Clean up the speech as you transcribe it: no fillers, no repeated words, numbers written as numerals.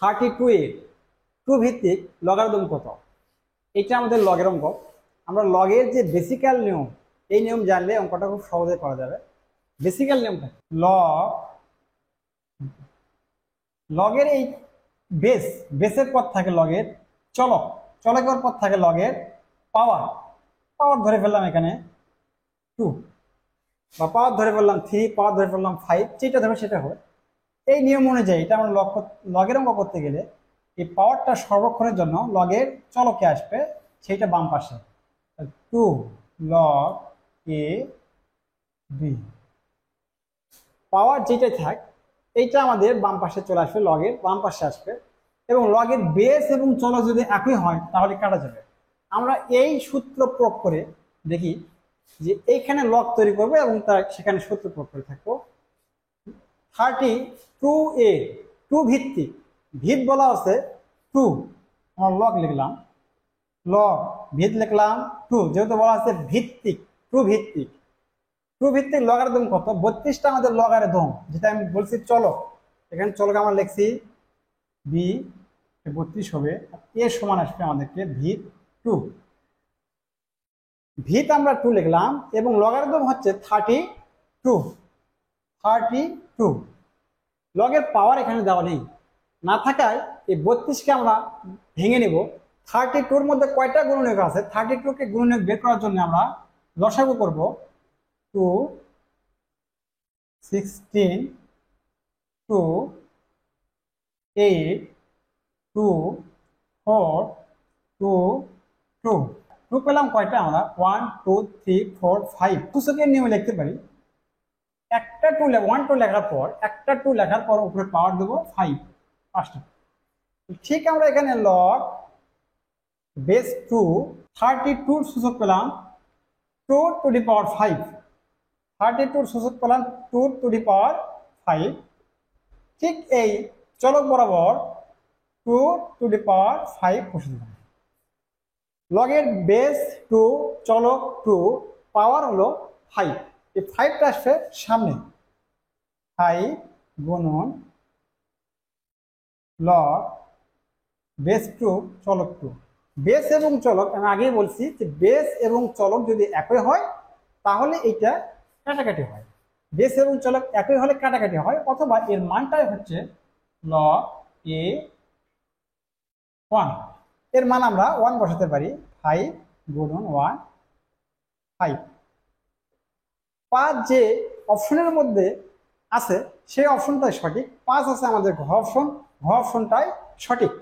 32 এর টু ভিত্তিক লগারিদম কত? এটা আমাদের লগের অঙ্ক। আমরা লগের যে বেসিক্যাল নিয়ম, এই নিয়ম জানলে অঙ্কটা খুব সহজে করা যাবে। বেসিক্যাল নিয়মটা লগের এই বেসের পর থাকে লগের চলক, চলকের পর থাকে লগের পাওয়ার। পাওয়ার ধরে ফেললাম এখানে 2, বা পাওয়ার ধরে ফেললাম 3, পাওয়ার ধরে ফেললাম 5, যেটা ধরো সেটা হয়। এই নিয়ম অনুযায়ী এটা আমরা লগের অঙ্ক করতে গেলে এই পাওয়ারটা সর্বক্ষণের জন্য লগের চলকে আসবে, সেইটা বাম পাশে 2 লগ এ বি। পাওয়ার যেটাই থাক এইটা আমাদের বাম পাশে চলে আসবে, লগের বাম পাশে আসবে। এবং লগের বেস এবং চলক যদি একই হয় তাহলে কাটা যাবে। আমরা এই সূত্র প্রয়োগ করে দেখি যে এইখানে লগ তৈরি করবো এবং তার সেখানে সূত্র প্রয়োগ করে থাকবো। 32 এ টু ভিত্তিক, ভিত বলা আছে 2, আমরা লগ লিখলাম, লগ ভিত লিখলাম 2, যেহেতু বলা আছে ভিত্তিক, টু ভিত্তিক। টু ভিত্তিক লগারিদম কত? 32টা আমাদের লগারিদম, যেটা আমি বলছি চলক। এখানে চলক আমরা লিখছি বি 32 হবে, এ সমান আসবে আমাদেরকে ভিত 2। ভিত আমরা 2 লিখলাম এবং লগারিদম হচ্ছে 32। লগের পাওয়ার এখানে দেওয়া নেই, না থাকায় এই 32কে আমরা ভেঙে নেব। 32-র মধ্যে কয়টা গুণনীয়ক আছে? 32কে গুণনীয়ক বের করার জন্য আমরা লসাগু করব। 2 16 2 8 2 4 2 2 2 পেলাম কয়টা? আমরা 1 2 3 4 5 সূচকের নিয়মে লিখতে পারি। একটা 1 2 লেখার পর, একটা 2 লেখার পর উপরে পাওয়ার দেবো 5, 5টা। ঠিক আমরা এখানে লগ বেস 2 32 সূচক পেলাম 2 টু দি পাওয়ার 5, 32 সূচক পেলাম 2 টু দি পাওয়ার 5। ঠিক এই চলক বরাবর 2 টু দি পাওয়ার 5 বসে দিলাম। লগের বেস 2, চলক 2, পাওয়ার হলো 5। এই 5টা আসবে সামনে, 5 গুণন লগ বেস 2 চলক 2। বেস এবং চলক আমি আগেই বলছি যে বেস এবং চলক যদি একই হয় তাহলে এটা কাটাকাটি হয়। বেস এবং চলক একই হলে কাটাকাটি হয়, অথবা এর মানটাই হচ্ছে লগ এ 1। এর মান আমরা 1 বসাতে পারি, 5 গুণন 1 5। 5 যে অপশনের মধ্যে আছে সেই অপশনটাই সঠিক, 5 আছে আমাদের ঘ অপশন, ঘ অপশনটাই সঠিক।